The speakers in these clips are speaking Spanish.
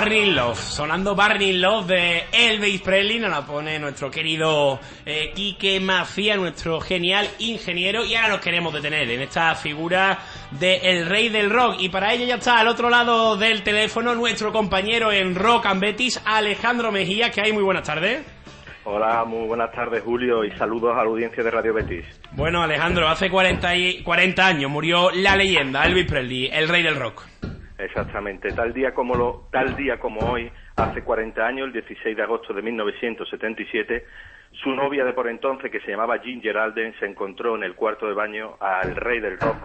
Burning Love, sonando Burning Love de Elvis Presley, nos la pone nuestro querido Quique Macías, nuestro genial ingeniero, y ahora nos queremos detener en esta figura de el rey del rock, y para ello ya está al otro lado del teléfono nuestro compañero en Rock and Betis, Alejandro Mejía, que hay. Muy buenas tardes. Hola, muy buenas tardes, Julio, y saludos a la audiencia de Radio Betis. Bueno, Alejandro, hace 40 años murió la leyenda Elvis Presley, el rey del rock. Exactamente, tal día como hoy, hace 40 años, el 16 de agosto de 1977, su novia de por entonces, que se llamaba Ginger Alden, se encontró en el cuarto de baño al rey del rock,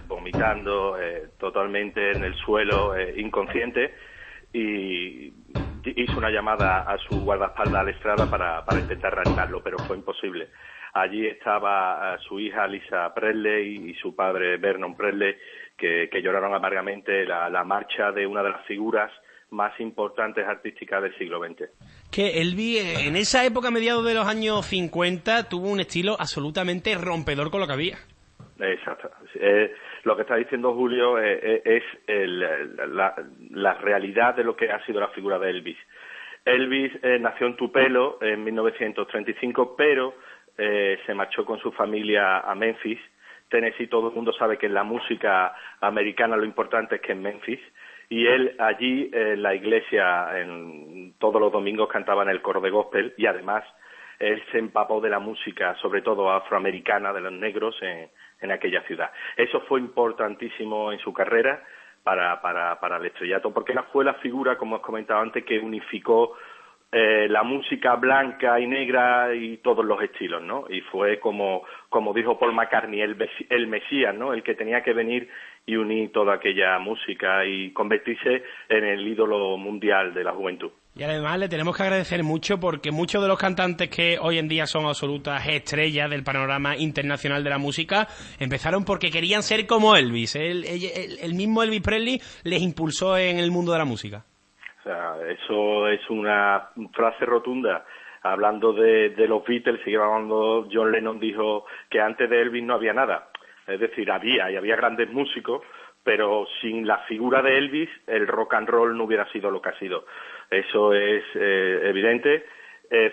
vomitando totalmente en el suelo, inconsciente, y hizo una llamada a su guardaespaldas Alex Estrada para intentar reanimarlo, pero fue imposible. Allí estaba su hija Lisa Presley y su padre Vernon Presley, que lloraron amargamente la marcha de una de las figuras más importantes artísticas del siglo XX. Que Elvis, en esa época, mediados de los años 50, tuvo un estilo absolutamente rompedor con lo que había. Exacto. Lo que está diciendo Julio es la realidad de lo que ha sido la figura de Elvis. Elvis nació en Tupelo en 1935, pero se marchó con su familia a Memphis, Tennessee. Todo el mundo sabe que en la música americana lo importante es que en Memphis, y él allí en la iglesia todos los domingos cantaba en el coro de gospel, y además él se empapó de la música, sobre todo afroamericana, de los negros en aquella ciudad. Eso fue importantísimo en su carrera para el estrellato, porque fue la figura, como os comentaba antes, que unificó la música blanca y negra y todos los estilos, ¿no? Y fue como dijo Paul McCartney, el Mesías, ¿no? El que tenía que venir y unir toda aquella música y convertirse en el ídolo mundial de la juventud. Y además le tenemos que agradecer mucho, porque muchos de los cantantes que hoy en día son absolutas estrellas del panorama internacional de la música empezaron porque querían ser como Elvis. El mismo Elvis Presley les impulsó en el mundo de la música. O sea, eso es una frase rotunda. Hablando de los Beatles, sigue hablando, John Lennon dijo que antes de Elvis no había nada. Es decir, había grandes músicos, pero sin la figura de Elvis, el rock and roll no hubiera sido lo que ha sido. Eso es evidente.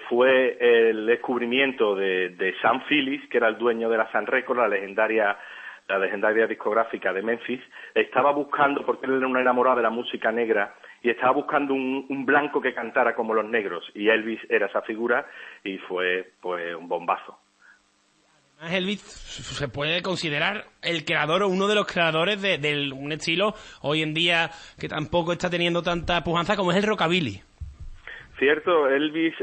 Fue el descubrimiento de Sam Phillips, que era el dueño de la Sun Records, la legendaria discográfica de Memphis. Estaba buscando, porque él era un enamorado de la música negra, y estaba buscando un blanco que cantara como los negros, y Elvis era esa figura, y fue pues un bombazo. Además, Elvis se puede considerar el creador o uno de los creadores de un estilo hoy en día que tampoco está teniendo tanta pujanza, como es el rockabilly. Cierto, Elvis,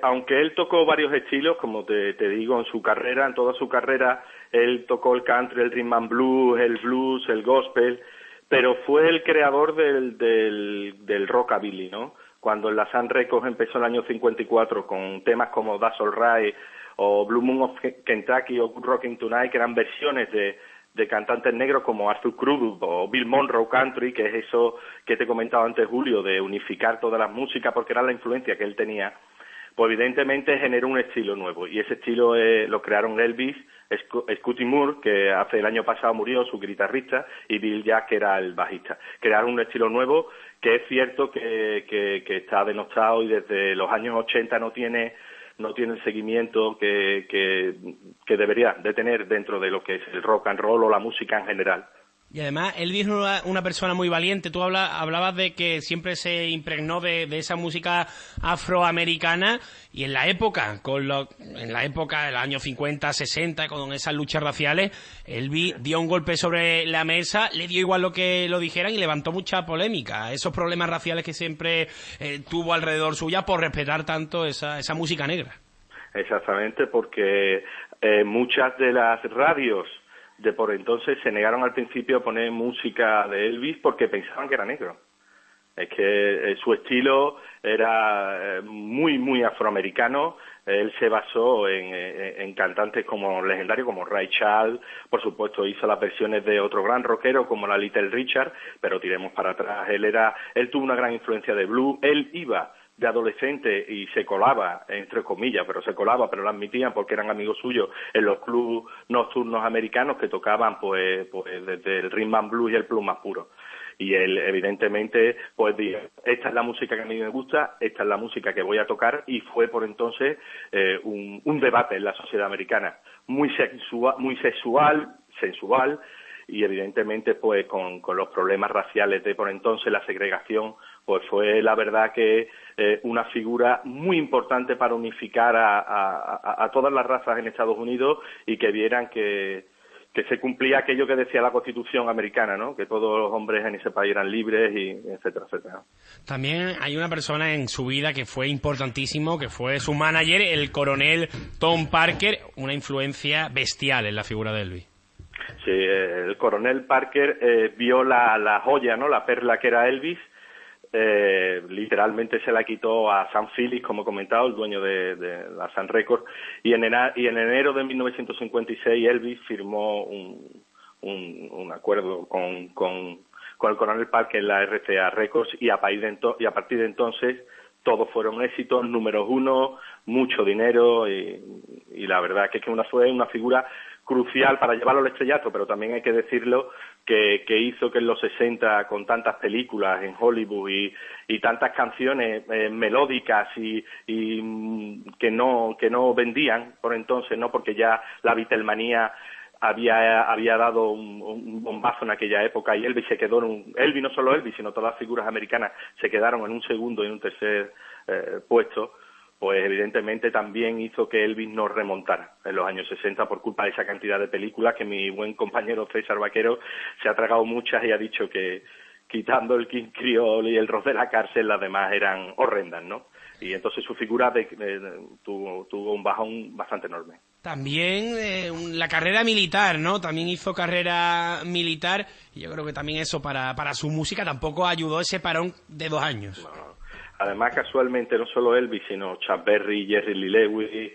aunque él tocó varios estilos, como te digo, en toda su carrera, él tocó el country, el rhythm and blues, el blues, el gospel, pero fue el creador del rockabilly, ¿no? Cuando la Sun Records empezó en el año 54 con temas como That's All Right o Blue Moon of Kentucky o Good Rockin' Tonight, que eran versiones de cantantes negros como Arthur Crudup o Bill Monroe Country, que es eso que te comentaba antes, Julio, de unificar todas las músicas, porque era la influencia que él tenía. Pues evidentemente generó un estilo nuevo, y ese estilo lo crearon Elvis, Scotty Moore, que hace el año pasado murió, su guitarrista, y Bill Jack, que era el bajista. Crearon un estilo nuevo que es cierto que está denostado, y desde los años 80 no tiene el seguimiento que debería de tener dentro de lo que es el rock and roll o la música en general. Y además, Elvis es una persona muy valiente. Tú hablabas de que siempre se impregnó de esa música afroamericana, y en la época, del año 50, 60, con esas luchas raciales, Elvis dio un golpe sobre la mesa, le dio igual lo que lo dijeran, y levantó mucha polémica. Esos problemas raciales que siempre tuvo alrededor suya por respetar tanto esa música negra. Exactamente, porque muchas de las radios de por entonces se negaron al principio a poner música de Elvis porque pensaban que era negro. Es que su estilo era muy, muy afroamericano. Él se basó en cantantes legendarios como Ray Charles. Por supuesto, hizo las versiones de otro gran rockero como la Little Richard, pero tiremos para atrás. Él tuvo una gran influencia de blues. Él iba de adolescente y se colaba, entre comillas, pero lo admitían porque eran amigos suyos, en los clubs nocturnos americanos que tocaban pues desde el rhythm and blues y el blues más puro. Y él, evidentemente, pues dijo, esta es la música que a mí me gusta, esta es la música que voy a tocar, y fue por entonces un debate en la sociedad americana, muy sexual, sensual, y evidentemente pues con los problemas raciales de por entonces, la segregación, pues fue la verdad que una figura muy importante para unificar a todas las razas en Estados Unidos y que vieran que se cumplía aquello que decía la Constitución americana, ¿no? Que todos los hombres en ese país eran libres, y etcétera, etcétera. También hay una persona en su vida que fue importantísimo, que fue su manager, el coronel Tom Parker, una influencia bestial en la figura de Elvis. Sí, el coronel Parker vio la joya, ¿no? La perla que era Elvis. Literalmente se la quitó a Sam Phillips, como he comentado, el dueño de la Sun Records, y en enero de 1956 Elvis firmó un acuerdo con el coronel Parker en la RCA Records, y a partir de entonces todos fueron éxitos, números uno, mucho dinero, y la verdad que fue una figura crucial para llevarlo al estrellato, pero también hay que decirlo que hizo que en los 60, con tantas películas en Hollywood y tantas canciones melódicas y que no vendían por entonces, no, porque ya la Beatlemanía había dado un bombazo en aquella época, y Elvis se quedó Elvis, no solo Elvis, sino todas las figuras americanas se quedaron en un segundo y un tercer puesto. Pues evidentemente también hizo que Elvis no remontara en los años 60 por culpa de esa cantidad de películas que mi buen compañero César Vaquero se ha tragado muchas y ha dicho que quitando el King Creole y el Rock de la Cárcel, las demás eran horrendas, ¿no? Y entonces su figura tuvo un bajón bastante enorme. También la carrera militar, ¿no? También hizo carrera militar, y yo creo que también eso para su música tampoco ayudó ese parón de 2 años. No. Además, casualmente, no solo Elvis, sino Chuck Berry, Jerry Lee Lewis,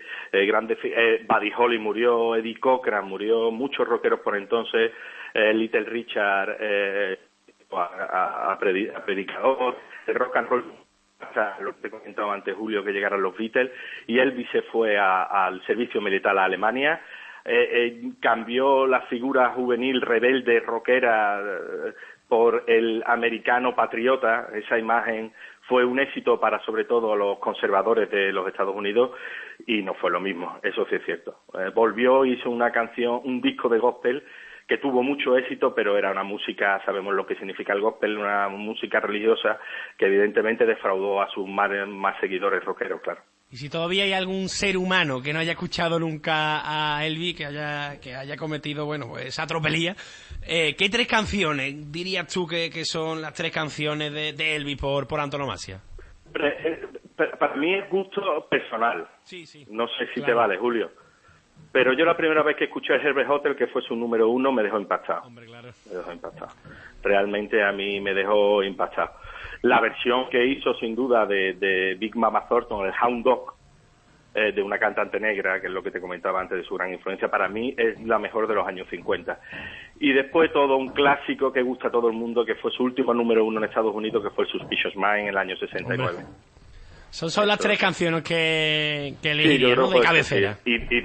Buddy Holly murió, Eddie Cochran murió, muchos rockeros por entonces, Little Richard, a predicador, el rock and roll, lo que te comentaba antes, Julio, que llegaron los Beatles, y Elvis se fue al servicio militar a Alemania. Cambió la figura juvenil, rebelde, rockera, por el americano patriota. Esa imagen fue un éxito para sobre todo los conservadores de los Estados Unidos, y no fue lo mismo, eso sí es cierto. Volvió, hizo una canción, un disco de gospel que tuvo mucho éxito, pero era una música, sabemos lo que significa el gospel, una música religiosa que evidentemente defraudó a sus más seguidores rockeros, claro. Y si todavía hay algún ser humano que no haya escuchado nunca a Elvis, que haya cometido, bueno, pues esa tropelía, ¿qué 3 canciones dirías tú que son las 3 canciones de Elvis por antonomasia? Para mí es gusto personal. Sí. No sé si te vale, Julio. Pero yo la primera vez que escuché el Herbert Hotel, que fue su número 1, me dejó impactado. Hombre, claro. Me dejó impactado. Realmente a mí me dejó impactado. La versión que hizo, sin duda, de Big Mama Thornton, el Hound Dog, de una cantante negra, que es lo que te comentaba antes de su gran influencia, para mí es la mejor de los años 50. Y después todo un clásico que gusta a todo el mundo, que fue su último número 1 en Estados Unidos, que fue el Suspicious Mind en el año 69. Hombre. Son las 3 canciones que elegiría, ¿no? De cabecera. Sí. Y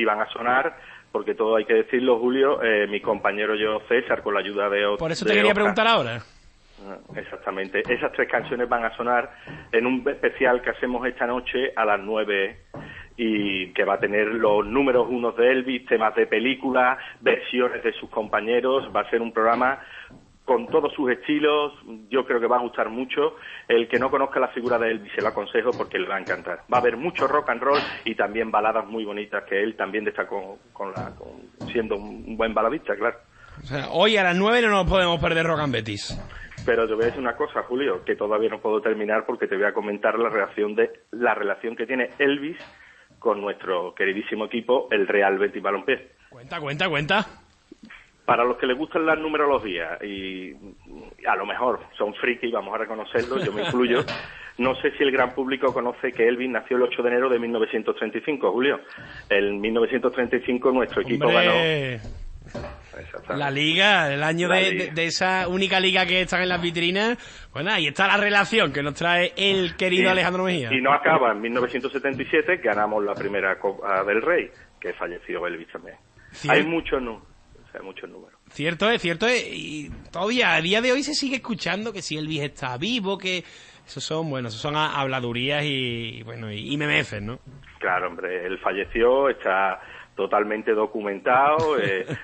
van a sonar, porque todo hay que decirlo, Julio, mi compañero yo, César, con la ayuda de otros. Por eso te quería preguntar ahora. Exactamente. Esas 3 canciones van a sonar en un especial que hacemos esta noche a las 9, y que va a tener los números 1 de Elvis, temas de películas, versiones de sus compañeros. Va a ser un programa con todos sus estilos. Yo creo que va a gustar mucho. El que no conozca la figura de Elvis se lo aconsejo porque le va a encantar. Va a haber mucho rock and roll y también baladas muy bonitas, que él también destacó siendo un buen baladista, claro. O sea, hoy a las 9 no nos podemos perder Rock and Betis. Pero te voy a decir una cosa, Julio, que todavía no puedo terminar porque te voy a comentar la relación que tiene Elvis con nuestro queridísimo equipo, el Real Betis Balompié. Cuenta. Para los que les gustan las numerologías y a lo mejor son frikis, vamos a reconocerlo, yo me incluyo, no sé si el gran público conoce que Elvis nació el 8 de enero de 1935, Julio. En 1935 nuestro equipo ganó la liga, el año de esa única liga que está en las vitrinas. Bueno, ahí está la relación que nos trae el querido Alejandro Mejía. Y no acaba en 1977, ganamos la primera Copa del Rey, que falleció Elvis también. Hay muchos muchos números. Cierto es, y todavía a día de hoy se sigue escuchando que si Elvis está vivo, que esos son habladurías y memefes, ¿no? Claro, hombre, él falleció, está totalmente documentado.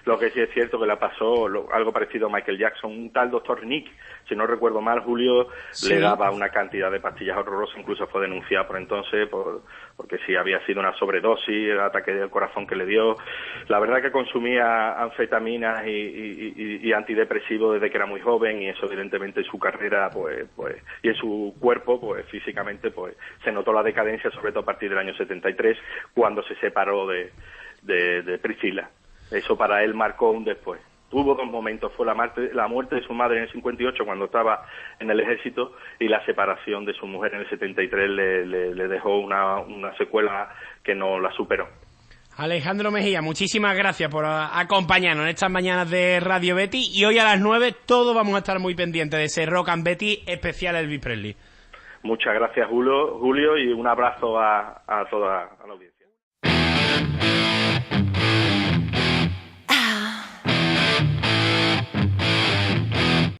Lo que sí es cierto que le pasó algo parecido a Michael Jackson, un tal doctor Nick, si no recuerdo mal, Julio, sí, le daba una cantidad de pastillas horrorosas, incluso fue denunciado por entonces porque sí había sido una sobredosis, el ataque del corazón que le dio. La verdad que consumía anfetaminas y antidepresivos desde que era muy joven, y eso evidentemente en su carrera pues y en su cuerpo pues físicamente pues se notó la decadencia, sobre todo a partir del año 73, cuando se separó de Priscilla. Eso para él marcó un después. Tuvo dos momentos, fue la muerte de su madre en el 58 cuando estaba en el ejército, y la separación de su mujer en el 73 le dejó una secuela que no la superó. Alejandro Mejía, muchísimas gracias por acompañarnos en estas mañanas de Radio Betis, y hoy a las 9 todos vamos a estar muy pendientes de ese Rock and Betty especial Elvis Presley. Muchas gracias, Julio, y un abrazo a toda la audiencia.